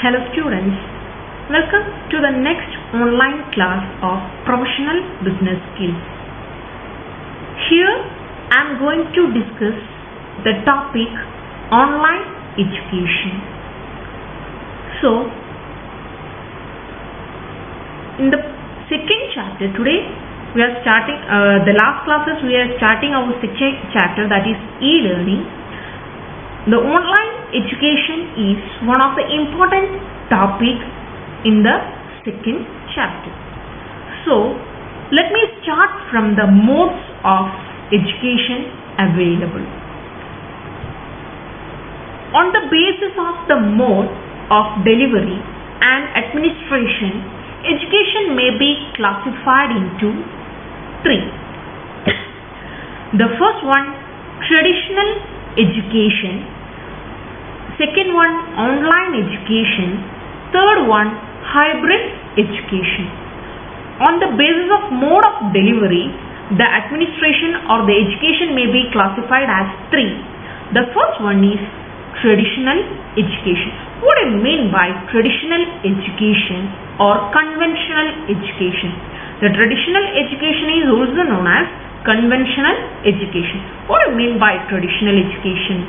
Hello students, welcome to the next online class of Professional Business Skills. Here I am going to discuss the topic online education. So, in the second chapter today we are starting, the last classes we are starting our second chapter, that is e-learning. The online education is one of the important topics in the second chapter. So, let me start from the modes of education available. On the basis of the mode of delivery and administration, education may be classified into three. The first one, traditional education. Second one, online education. Third one, hybrid education. On the basis of mode of delivery, the administration or the education may be classified as three. The first one is traditional education. What I mean by traditional education or conventional education? The traditional education is also known as conventional education. What I mean by traditional education?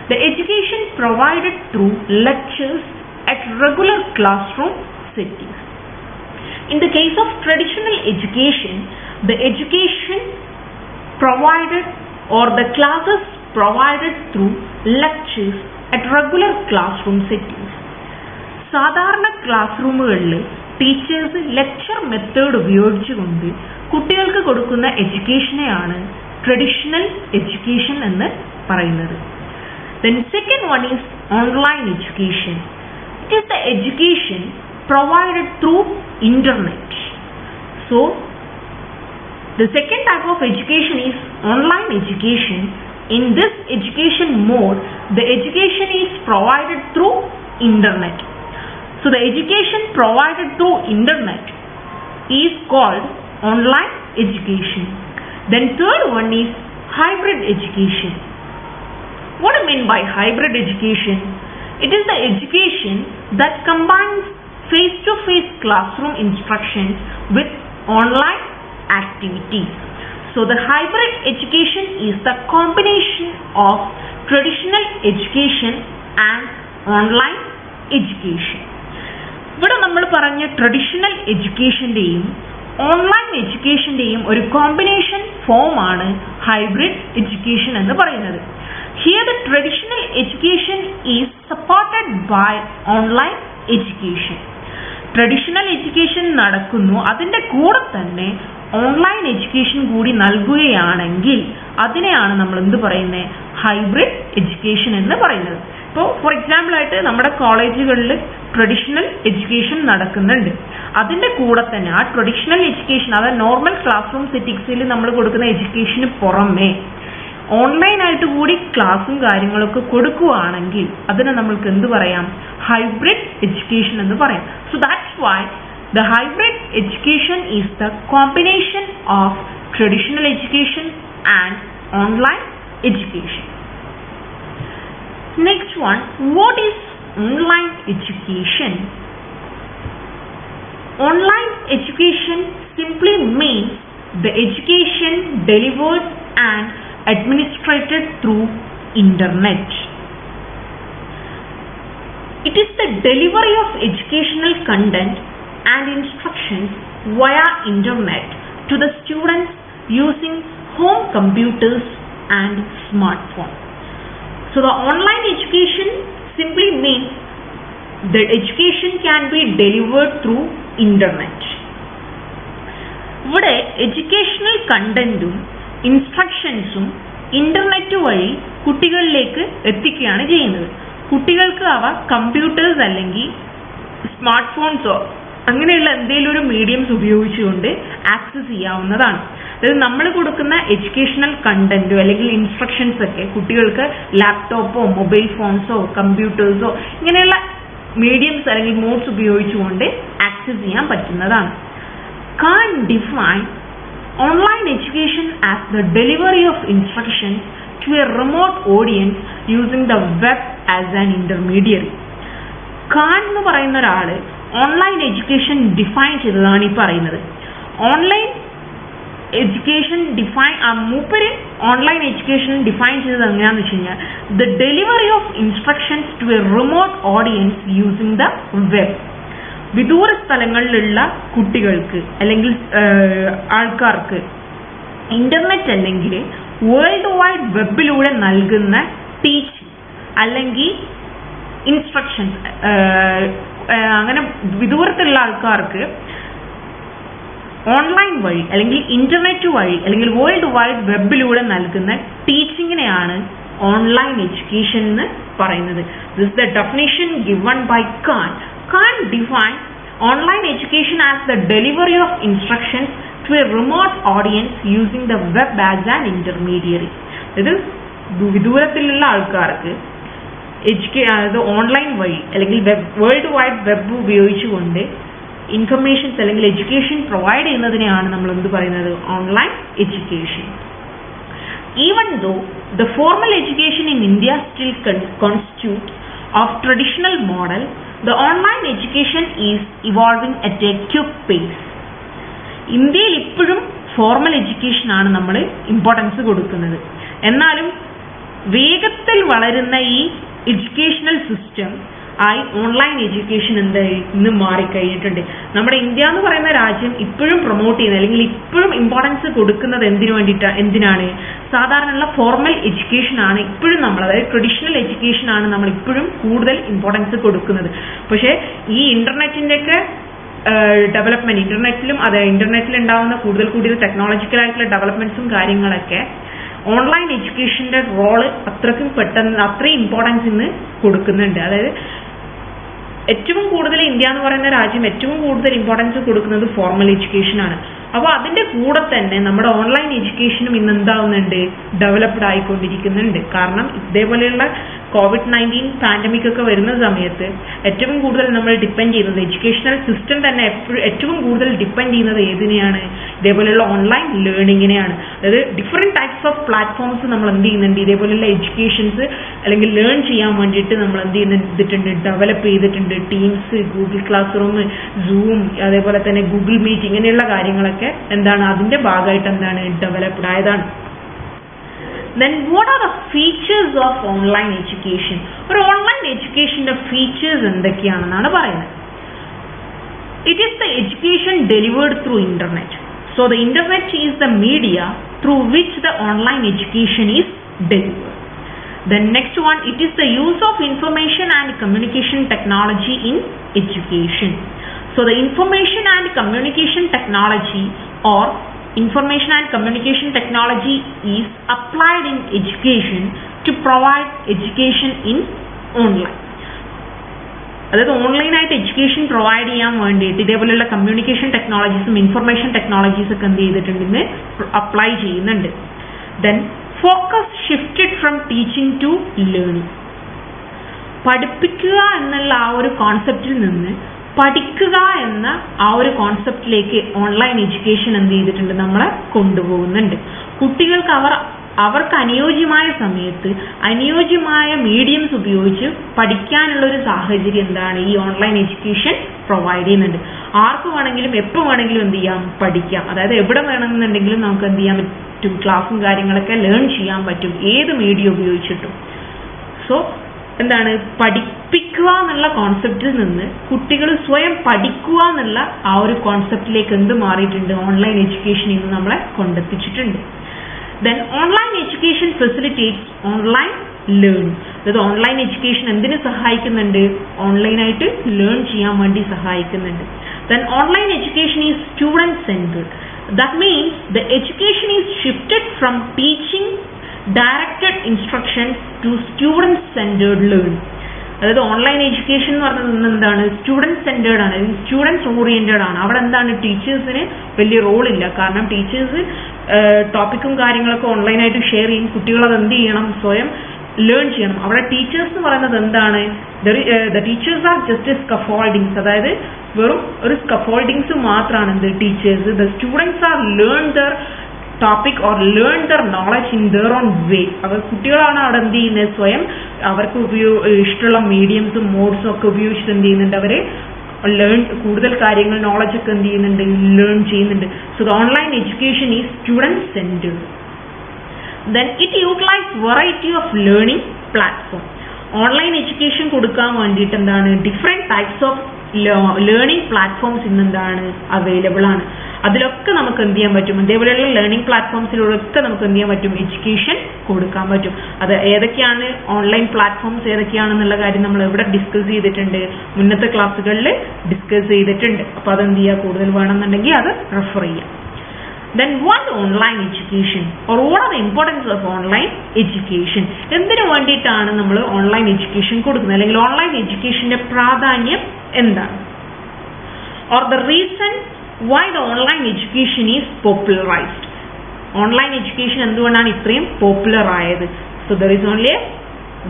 The education provided through lectures at regular classroom settings. In the case of traditional education, the education provided or the classes provided through lectures at regular classroom settings. സാധാരണ class റൂമുകളിൽ teachers lecture method ഉപയോഗിച്ചുകൊണ്ട് കുട്ടികൾക്ക് കൊടുക്കുന്ന എഡ്യൂക്കേഷനെയാണ് traditional education എന്ന് പറയുന്നത്. Then second one is online education. It is the education provided through internet. So, the second type of education is online education. In this education mode, the education is provided through internet. So, the education provided through internet is called online education. Then third one is hybrid education. What I mean by hybrid education? It is the education that combines face-to-face classroom instruction with online activities. So the hybrid education is the combination of traditional education and online education. ഇവിടെ നമ്മൾ പറഞ്ഞ traditional എഡ്യൂക്കേഷൻ്റെയും online എഡ്യൂക്കേഷൻ്റെയും ഒരു combination ഫോമാണ് hybrid education എന്ന് പറയുന്നത്. Here the traditional education is supported by online education. Traditional education നടക്കുന്നു, അതിൻ്റെ കൂടെ തന്നെ ഓൺലൈൻ എഡ്യൂക്കേഷൻ കൂടി നൽകുകയാണെങ്കിൽ അതിനെയാണ് നമ്മൾ എന്ത് പറയുന്നത്, ഹൈബ്രിഡ് എഡ്യൂക്കേഷൻ എന്ന് പറയുന്നത്. ഇപ്പോൾ ഫോർ എക്സാമ്പിൾ ആയിട്ട് നമ്മുടെ കോളേജുകളിൽ ട്രഡീഷണൽ എഡ്യൂക്കേഷൻ നടക്കുന്നുണ്ട്, അതിൻ്റെ കൂടെ തന്നെ ആ ട്രഡീഷണൽ എഡ്യൂക്കേഷൻ, അതായത് നോർമൽ ക്ലാസ് റൂം സെറ്റിങ്സിൽ നമ്മൾ കൊടുക്കുന്ന എഡ്യൂക്കേഷന് പുറമേ ഓൺലൈനായിട്ട് കൂടി ക്ലാസ്സും കാര്യങ്ങളൊക്കെ കൊടുക്കുകയാണെങ്കിൽ അതിനെ നമ്മൾക്ക് എന്ത് പറയാം, ഹൈബ്രിഡ് എഡ്യൂക്കേഷൻ എന്ന് പറയാം. So that's why the hybrid education is the combination of traditional education and online education. Next one, what is online education? Online education simply means the education delivered and administrated through internet. It is the delivery of educational content and instructions via internet to the students using home computers and smartphones. So the online education simply means the education can be delivered through internet. ഇവിടെ educational കണ്ടന്റും ഇൻസ്ട്രക്ഷൻസും internet വഴി കുട്ടികളിലേക്ക് എത്തിക്കുകയാണ് ചെയ്യുന്നത്. കുട്ടികൾക്ക് അവ computers അല്ലെങ്കിൽ smart ഫോൺസോ അങ്ങനെയുള്ള എന്തെങ്കിലും ഒരു മീഡിയംസ് ഉപയോഗിച്ചുകൊണ്ട് ആക്സസ് ചെയ്യാവുന്നതാണ്. അതായത് നമ്മൾ കൊടുക്കുന്ന എഡ്യൂക്കേഷണൽ കണ്ടന്റോ അല്ലെങ്കിൽ ഇൻസ്ട്രക്ഷൻസ് ഒക്കെ കുട്ടികൾക്ക് ലാപ്ടോപ്പോ മൊബൈൽ ഫോൺസോ കമ്പ്യൂട്ടേഴ്സോ ഇങ്ങനെയുള്ള മീഡിയംസ് അല്ലെങ്കിൽ മോഡ്സ് ഉപയോഗിച്ചുകൊണ്ട് ആക്സസ് ചെയ്യാൻ പറ്റുന്നതാണ്. Can define online education as the delivery of instruction to a remote audience using the web as an intermediary. Khan എന്ന് പറയുന്ന ഒരാൾ ഓൺലൈൻ എഡ്യൂക്കേഷൻ ഡിഫൈൻ ചെയ്തതാണ് ഈ പറയുന്നത്. ഓൺലൈൻ എഡ്യൂക്കേഷൻ മൂപ്പര് ഓൺലൈൻ എഡ്യൂക്കേഷൻ ഡിഫൈൻ ചെയ്തത് എങ്ങനെയാണെന്ന് വെച്ച് കഴിഞ്ഞാൽ the delivery of instructions to a remote audience using the web. വിദൂര സ്ഥലങ്ങളിലുള്ള കുട്ടികൾക്ക് അല്ലെങ്കിൽ ആൾക്കാർക്ക് ഇന്റർനെറ്റ് അല്ലെങ്കിൽ വേൾഡ് വൈഡ് വെബിലൂടെ നൽകുന്ന ടീച്ചിങ് അല്ലെങ്കിൽ ഇൻസ്ട്രക്ഷൻസ്, അങ്ങനെ വിദൂരത്തുള്ള ആൾക്കാർക്ക് ഓൺലൈൻ വഴി അല്ലെങ്കിൽ ഇന്റർനെറ്റ് വഴി അല്ലെങ്കിൽ വേൾഡ് വൈഡ് വെബിലൂടെ നൽകുന്ന ടീച്ചിങ്ങിനെയാണ് ഓൺലൈൻ എഡ്യൂക്കേഷൻ എന്ന് പറയുന്നത്. This the definition given by Khan. Khan define online education as the delivery of instructions to a remote audience using the web as an intermediary. ഇത് വിദൂരത്തിലുള്ള ആൾക്കാർക്ക് അതായത് ഓൺലൈൻ വഴി അല്ലെങ്കിൽ വേൾഡ് വൈഡ് വെബ് ഉപയോഗിച്ചുകൊണ്ട് ഇൻഫർമേഷൻസ് അല്ലെങ്കിൽ എഡ്യൂക്കേഷൻ പ്രൊവൈഡ് ചെയ്യുന്നതിനെയാണ് നമ്മൾ എന്ത് പറയുന്നത്, online education. Even though the formal education in India still constitutes of traditional model, the online education is evolving at a quick pace. ഇന്ത്യയിൽ ഇപ്പോഴും ഫോർമൽ എഡ്യൂക്കേഷൻ ആണ് നമ്മൾ ഇമ്പോർട്ടൻസ് കൊടുക്കുന്നത്. എന്നാലും വേഗത്തിൽ വളരുന്ന ഈ എഡ്യൂക്കേഷണൽ സിസ്റ്റം ആയി ഓൺലൈൻ എഡ്യൂക്കേഷൻ ഇന്ന് മാറിക്കഴിഞ്ഞിട്ടുണ്ട്. നമ്മുടെ ഇന്ത്യ എന്ന് പറയുന്ന രാജ്യം ഇപ്പോഴും പ്രൊമോട്ട് ചെയ്യുന്നത് അല്ലെങ്കിൽ ഇപ്പോഴും ഇമ്പോർട്ടൻസ് കൊടുക്കുന്നത് എന്തിനാണ്? സാധാരണയുള്ള ഫോർമൽ എഡ്യൂക്കേഷൻ ആണ് ഇപ്പോഴും നമ്മൾ, അതായത് ട്രഡീഷണൽ എഡ്യൂക്കേഷൻ ആണ് നമ്മൾ ഇപ്പോഴും കൂടുതൽ ഇമ്പോർട്ടൻസ് കൊടുക്കുന്നത്. പക്ഷേ ഈ ഇന്റർനെറ്റിന്റെയൊക്കെ ഡെവലപ്മെന്റ്, ഇന്റർനെറ്റിൽ ഉണ്ടാകുന്ന കൂടുതൽ ടെക്നോളജിക്കൽ ആയിട്ടുള്ള ഡെവലപ്മെന്റ്സും കാര്യങ്ങളൊക്കെ ഓൺലൈൻ എഡ്യൂക്കേഷന്റെ റോള് അത്രയും ഇമ്പോർട്ടൻസ് ഇന്ന് കൊടുക്കുന്നുണ്ട്. അതായത് ഏറ്റവും കൂടുതൽ ഇന്ത്യ എന്ന് പറയുന്ന രാജ്യം ഏറ്റവും കൂടുതൽ ഇമ്പോർട്ടൻസ് കൊടുക്കുന്നത് ഫോർമൽ എഡ്യൂക്കേഷൻ ആണ്. അപ്പോൾ അതിന്റെ കൂടെ തന്നെ നമ്മുടെ ഓൺലൈൻ എഡ്യൂക്കേഷനും ഇന്ന് എന്താവുന്നുണ്ട്, ഡെവലപ്ഡ് ആയിക്കൊണ്ടിരിക്കുന്നുണ്ട്. കാരണം ഇതേപോലെയുള്ള COVID-19 പാൻഡമിക് ഒക്കെ വരുന്ന സമയത്ത് ഏറ്റവും കൂടുതൽ നമ്മൾ ഡിപ്പെൻഡ് ചെയ്യുന്നത്, എഡ്യൂക്കേഷണൽ സിസ്റ്റം തന്നെ ഏറ്റവും കൂടുതൽ ഡിപ്പെൻഡ് ചെയ്യുന്നത് ഏതിനെയാണ്? ഇതേപോലെയുള്ള ഓൺലൈൻ ലേണിങ്ങിനെയാണ്. അതായത് ഡിഫറെന്റ് ടൈപ്സ് ഓഫ് പ്ലാറ്റ്ഫോംസ് നമ്മൾ എന്ത് ചെയ്യുന്നുണ്ട്, ഇതേപോലെയുള്ള എഡ്യൂക്കേഷൻസ് അല്ലെങ്കിൽ ലേൺ ചെയ്യാൻ വേണ്ടിയിട്ട് നമ്മൾ എന്ത് ചെയ്തിട്ടുണ്ട്, ഡെവലപ്പ് ചെയ്തിട്ടുണ്ട്. Teams, Google class room, zoom, അതേപോലെ തന്നെ ഗൂഗിൾ മീറ്റ്, ഇങ്ങനെയുള്ള കാര്യങ്ങളൊക്കെ എന്താണ് അതിന്റെ ഭാഗമായിട്ട് എന്താണ് ഡെവലപ്ഡ് ആയതാണ്. Then what are the features of online education? ഒരു ഓൺലൈൻ എഡ്യൂക്കേഷന്റെ ഫീച്ചേഴ്സ് എന്തൊക്കെയാണെന്നാണ് പറയുന്നത്. It is the education delivered through internet. So the internet is the media through which the online education is delivered. The next one, it is the use of information and communication technology in education. So the information and communication technology or information and communication technology is applied in education to provide education in online. അതായത് ഓൺലൈനായിട്ട് education provide ചെയ്യാൻ വേണ്ടിയിട്ട് ഇതേപോലെയുള്ള communication ടെക്നോളജീസും information technologies ഒക്കെ എന്ത് ചെയ്തിട്ടുണ്ട്, ഇന്ന് apply ചെയ്യുന്നുണ്ട്. Then focus shifted from teaching to learning. പഠിപ്പിക്കുക എന്നുള്ള ആ ഒരു കോൺസെപ്റ്റിൽ നിന്ന് പഠിക്കുക എന്ന ആ ഒരു കോൺസെപ്റ്റിലേക്ക് ഓൺലൈൻ എഡ്യൂക്കേഷൻ എന്ത് ചെയ്തിട്ടുണ്ട്, നമ്മളെ കൊണ്ടുപോകുന്നുണ്ട്. കുട്ടികൾക്ക് അവർക്ക് അനുയോജ്യമായ സമയത്ത് അനുയോജ്യമായ മീഡിയംസ് ഉപയോഗിച്ച് പഠിക്കാനുള്ള ഒരു സാഹചര്യം എന്താണ് ഈ ഓൺലൈൻ എഡ്യൂക്കേഷൻ പ്രൊവൈഡ് ചെയ്യുന്നുണ്ട്. ആർക്ക് വേണമെങ്കിലും എപ്പോൾ വേണമെങ്കിലും എന്ത് ചെയ്യാം, പഠിക്കാം. അതായത് എവിടെ വേണമെന്നുണ്ടെങ്കിലും നമുക്ക് എന്ത് ചെയ്യാൻ പറ്റും, ക്ലാസ്സും കാര്യങ്ങളൊക്കെ ലേൺ ചെയ്യാൻ പറ്റും ഏത് മീഡിയം ഉപയോഗിച്ചിട്ടും. സോ എന്താണ്, പഠിപ്പിക്കുക എന്നുള്ള കോൺസെപ്റ്റിൽ നിന്ന് കുട്ടികൾ സ്വയം പഠിക്കുക എന്നുള്ള ആ ഒരു കോൺസെപ്റ്റിലേക്ക് എന്ത് മാറിയിട്ടുണ്ട്, ഓൺലൈൻ എഡ്യൂക്കേഷൻ ഇന്ന് നമ്മളെ കൊണ്ടെത്തിച്ചിട്ടുണ്ട്. Then online education facilitates online learning. അതായത് ഓൺലൈൻ എഡ്യൂക്കേഷൻ എന്തിനു സഹായിക്കുന്നുണ്ട്, ഓൺലൈനായിട്ട് ലേൺ ചെയ്യാൻ വേണ്ടി സഹായിക്കുന്നുണ്ട്. Then online education is student centered. That means the education is shifted from teaching directed instructions to student centered learning. അതായത് ഓൺലൈൻ എഡ്യൂക്കേഷൻ എന്ന് പറയുന്നത് എന്താണ്, സ്റ്റുഡൻറ് സെന്റേർഡ് ആണ്, സ്റ്റുഡൻസ് ഓറിയന്റഡ് ആണ്. അവിടെ എന്താണ്, ടീച്ചേഴ്സിന് വലിയ റോളില്ല. കാരണം ടീച്ചേഴ്സ് ടോപ്പിക്കും കാര്യങ്ങളൊക്കെ ഓൺലൈനായിട്ട് ഷെയർ ചെയ്യും. കുട്ടികൾ അത് എന്ത് ചെയ്യണം, സ്വയം ലേൺ ചെയ്യണം. അവിടെ ടീച്ചേഴ്സ് എന്ന് പറയുന്നത് എന്താണ്, the teachers are just scaffoldings. അതായത് വെറും ഒരു സ്കഫോൾഡിങ്സ് മാത്രമാണ് എന്ത് teachers. The students are learn their topic or learn their knowledge in their own way. അവർ കുട്ടികളാണ് അവിടെ എന്ത് ചെയ്യുന്നത്, സ്വയം അവർക്ക് ഇഷ്ടമുള്ള മീഡിയംസും മോഡ്സും ഒക്കെ ഉപയോഗിച്ചിട്ട് എന്ത് ചെയ്യുന്നുണ്ട്, അവർ കൂടുതൽ കാര്യങ്ങൾ നോളജ് ഒക്കെ എന്ത് ചെയ്യുന്നുണ്ട്, ലേൺ ചെയ്യുന്നുണ്ട്. So the online education is student centred. Then it utilize variety of learning platform. Online education കൊടുക്കാൻ വേണ്ടിയിട്ട് എന്താണ്, different types of learning platforms ഇന്ന് എന്താണ് അവൈലബിൾ ആണ്. അതിലൊക്കെ നമുക്ക് എന്ത് ചെയ്യാൻ പറ്റും, അതേപോലെയുള്ള ലേണിംഗ് പ്ലാറ്റ്ഫോംസിലൂടെയൊക്കെ നമുക്ക് എന്ത് ചെയ്യാൻ പറ്റും, എഡ്യൂക്കേഷൻ കൊടുക്കാൻ പറ്റും. അത് ഏതൊക്കെയാണ് ഓൺലൈൻ പ്ലാറ്റ്ഫോംസ് ഏതൊക്കെയാണെന്നുള്ള കാര്യം നമ്മൾ എവിടെ ഡിസ്കസ് ചെയ്തിട്ടുണ്ട്, മുന്നത്തെ ക്ലാസ്സുകളിൽ ഡിസ്കസ് ചെയ്തിട്ടുണ്ട്. അപ്പോൾ അതെന്ത് ചെയ്യുക, കൂടുതൽ വേണമെന്നുണ്ടെങ്കിൽ അത് റെഫർ ചെയ്യാം. Then what online education or what are the importance of online education? എന്തിനു വേണ്ടിയിട്ടാണ് നമ്മൾ ഓൺലൈൻ എഡ്യൂക്കേഷൻ കൊടുക്കുന്നത്, അല്ലെങ്കിൽ ഓൺലൈൻ എഡ്യൂക്കേഷന്റെ പ്രാധാന്യം എന്താണ്, or the reason why the online education is popularized? Online education എന്തുകൊണ്ടാണ് ഇത്രയും പോപ്പുലർ ആയത്? So there is only a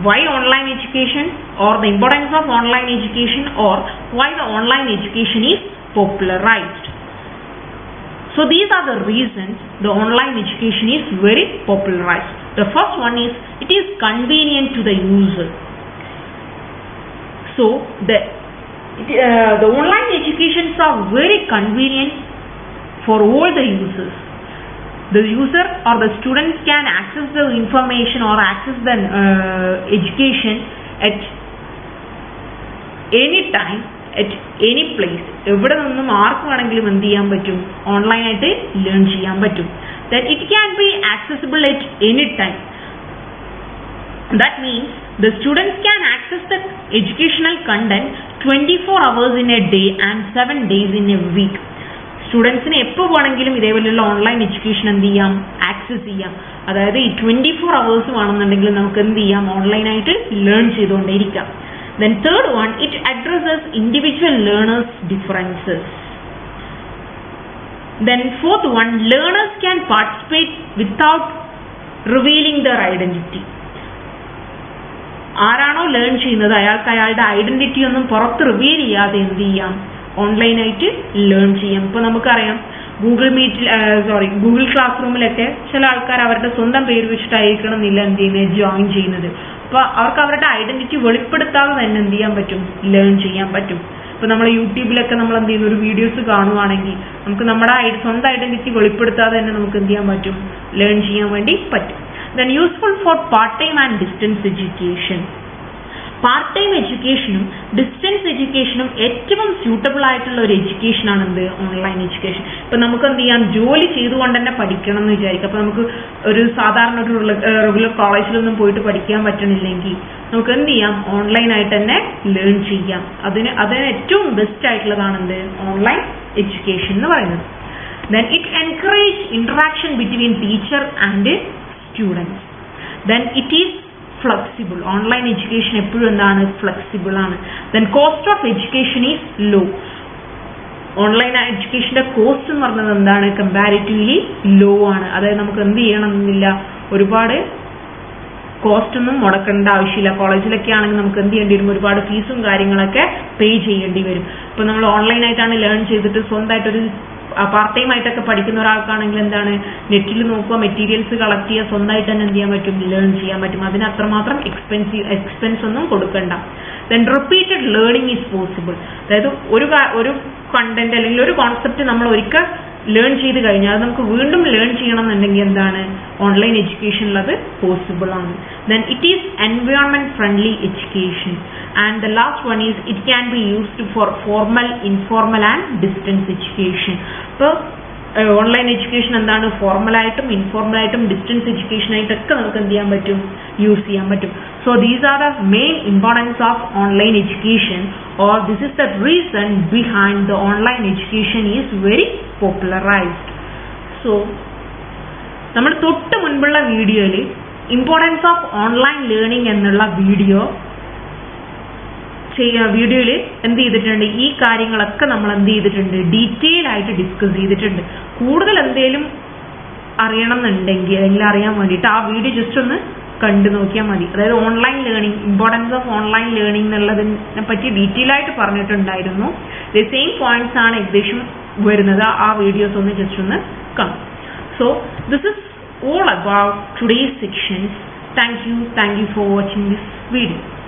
why online education or the importance of online education or why the online education is popularized. So these are the reasons the online education is very popularized. The first one is it is convenient to the user. So the online educations are very convenient for all the users. The user or the students can access the information or access the education at any time, at any place. എവിടെ നിന്നും ആർക്ക് വേണമെങ്കിലും എന്ത് ചെയ്യാൻ പറ്റും, ഓൺലൈനായിട്ട് learn ചെയ്യാൻ പറ്റും. Then it can be accessible at any time. That means the students can access the educational content 24 hours in a day and 7 days in a week. സ്റ്റുഡൻസിന് എപ്പോൾ വേണമെങ്കിലും ഇതേപോലെയുള്ള ഓൺലൈൻ എഡ്യൂക്കേഷൻ എന്ത് ചെയ്യാം, ആക്സസ് ചെയ്യാം. അതായത് ഈ 24 hours വേണമെന്നുണ്ടെങ്കിൽ നമുക്ക് എന്ത് ചെയ്യാം, ഓൺലൈനായിട്ട് learn ചെയ്തുകൊണ്ടേയിരിക്കാം. Then third one, it addresses individual learners' differences. Then fourth one, learners can participate without revealing their identity. ആരാണോ ലേൺ ചെയ്യുന്നത് അയാൾക്ക് അയാളുടെ ഐഡന്റിറ്റി ഒന്നും പുറത്ത് റിവീൽ ചെയ്യാതെ എന്ത് ചെയ്യാം, ഓൺലൈനായിട്ട് ലേൺ ചെയ്യാം. ഇപ്പോൾ നമുക്കറിയാം ഗൂഗിൾ ക്ലാസ് റൂമിലൊക്കെ ചില ആൾക്കാർ അവരുടെ സ്വന്തം പേര് വെച്ചിട്ടായിരിക്കണം എന്നില്ല എന്ത് ചെയ്യുന്നത്, ജോയിൻ ചെയ്യുന്നത്. അപ്പോൾ അവർക്ക് അവരുടെ ഐഡന്റിറ്റി വെളിപ്പെടുത്താതെ തന്നെ എന്ത് ചെയ്യാൻ പറ്റും, ലേൺ ചെയ്യാൻ പറ്റും. ഇപ്പോൾ നമ്മൾ യൂട്യൂബിലൊക്കെ നമ്മൾ എന്ത് ചെയ്യുന്ന ഒരു വീഡിയോസ് കാണുവാണെങ്കിൽ നമുക്ക് നമ്മുടെ സ്വന്തം ഐഡന്റിറ്റി വെളിപ്പെടുത്താതെ തന്നെ നമുക്ക് എന്ത് ചെയ്യാൻ പറ്റും, ലേൺ ചെയ്യാൻ വേണ്ടി പറ്റും. Then useful for part-time and distance education. Part time എഡ്യൂക്കേഷനും ഡിസ്റ്റൻസ് എഡ്യൂക്കേഷനും ഏറ്റവും സ്യൂട്ടബിൾ ആയിട്ടുള്ള ഒരു എഡ്യൂക്കേഷൻ ആണ് എന്ത്, ഓൺലൈൻ എഡ്യൂക്കേഷൻ. ഇപ്പം നമുക്ക് എന്ത് ചെയ്യാം, ജോലി ചെയ്തുകൊണ്ട് തന്നെ പഠിക്കണം എന്ന് വിചാരിക്കും. അപ്പോൾ നമുക്ക് ഒരു സാധാരണ ഒരു റെഗുലർ കോളേജിലൊന്നും പോയിട്ട് പഠിക്കാൻ പറ്റണില്ലെങ്കിൽ നമുക്ക് എന്ത് ചെയ്യാം, ഓൺലൈനായിട്ട് തന്നെ ലേൺ ചെയ്യാം. അതിന് ഏറ്റവും ബെസ്റ്റ് ആയിട്ടുള്ളതാണ് എന്ത്, ഓൺലൈൻ എഡ്യൂക്കേഷൻ എന്ന് പറയുന്നത്. Then it encourage interaction between teacher and students. Then it is flexible. Online education എപ്പോഴും എന്താണ്, ഫ്ലെക്സിബിൾ ആണ്. Then cost of education is low. Online എഡ്യൂക്കേഷന്റെ കോസ്റ്റ് എന്ന് പറഞ്ഞത് എന്താണ്, കമ്പാരിറ്റീവ്ലി ലോ ആണ്. അതായത് നമുക്ക് എന്ത് ചെയ്യണമെന്നില്ല, ഒരുപാട് കോസ്റ്റ് ഒന്നും മുടക്കേണ്ട ആവശ്യമില്ല. കോളേജിലൊക്കെ ആണെങ്കിൽ നമുക്ക് എന്ത് ചെയ്യേണ്ടി വരും, ഒരുപാട് ഫീസും കാര്യങ്ങളൊക്കെ പേ ചെയ്യേണ്ടി വരും. ഇപ്പോൾ നമ്മൾ ഓൺലൈനായിട്ടാണ് ലേൺ ചെയ്തിട്ട് സ്വന്തമായിട്ടൊരു പാർട്ട് ടൈം ആയിട്ടൊക്കെ പഠിക്കുന്ന ഒരാൾക്കാണെങ്കിൽ എന്താണ്, നെറ്റിൽ നോക്കുക, മെറ്റീരിയൽസ് കളക്ട് ചെയ്യുക, സ്വന്തമായിട്ട് തന്നെ എന്ത് ചെയ്യാൻ പറ്റും, ലേൺ ചെയ്യാൻ പറ്റും. അതിന് അത്രമാത്രം എക്സ്പെൻസ് ഒന്നും കൊടുക്കണ്ട. Then repeated learning is possible. അതായത് ഒരു കണ്ടന്റ് അല്ലെങ്കിൽ ഒരു കോൺസെപ്റ്റ് നമ്മൾ ഒരിക്കൽ ലേൺ ചെയ്ത് കഴിഞ്ഞാൽ അത് നമുക്ക് വീണ്ടും ലേൺ ചെയ്യണം എന്നുണ്ടെങ്കിൽ എന്താണ്, ഓൺലൈൻ എഡ്യൂക്കേഷനിൽ അത് പോസിബിൾ ആണ്. Then it is environment friendly education. And the last one is it can be used for formal, informal and distance education. അപ്പോൾ ഓൺലൈൻ എഡ്യൂക്കേഷൻ എന്താണ്, ഫോർമലായിട്ടും ഇൻഫോർമലായിട്ടും ഡിസ്റ്റൻസ് എഡ്യൂക്കേഷൻ ആയിട്ടൊക്കെ നമുക്ക് എന്ത് ചെയ്യാൻ പറ്റും, യൂസ് ചെയ്യാൻ പറ്റും. So these are the main importance of online education, or this is the reason behind the online education is very popularised. So നമ്മൾ തൊട്ട് മുൻപുള്ള വീഡിയോയിൽ ഇമ്പോർട്ടൻസ് ഓഫ് ഓൺലൈൻ ലേണിംഗ് എന്നുള്ള വീഡിയോയിൽ എന്ത് ചെയ്തിട്ടുണ്ട്, ഈ കാര്യങ്ങളൊക്കെ നമ്മൾ എന്ത് ചെയ്തിട്ടുണ്ട്, ഡീറ്റെയിൽ ആയിട്ട് ഡിസ്കസ് ചെയ്തിട്ടുണ്ട്. കൂടുതൽ എന്തെങ്കിലും അറിയണം എന്നുണ്ടെങ്കിൽ അല്ലെങ്കിൽ അറിയാൻ വേണ്ടിയിട്ട് ആ വീഡിയോ ജസ്റ്റ് ഒന്ന് കണ്ടു നോക്കിയാൽ മതി. അതായത് online learning, importance of online learning എന്നുള്ളതിനെ പറ്റി ഡീറ്റെയിൽ ആയിട്ട് പറഞ്ഞിട്ടുണ്ടായിരുന്നു. സെയിം പോയിന്റ്സ് ആണ് ഏകദേശം വരുന്നത്. ആ വീഡിയോസ് ഒന്ന് ജസ്റ്റ് ഒന്ന് കാണും. So this is all about today's sections. Thank you for watching this video.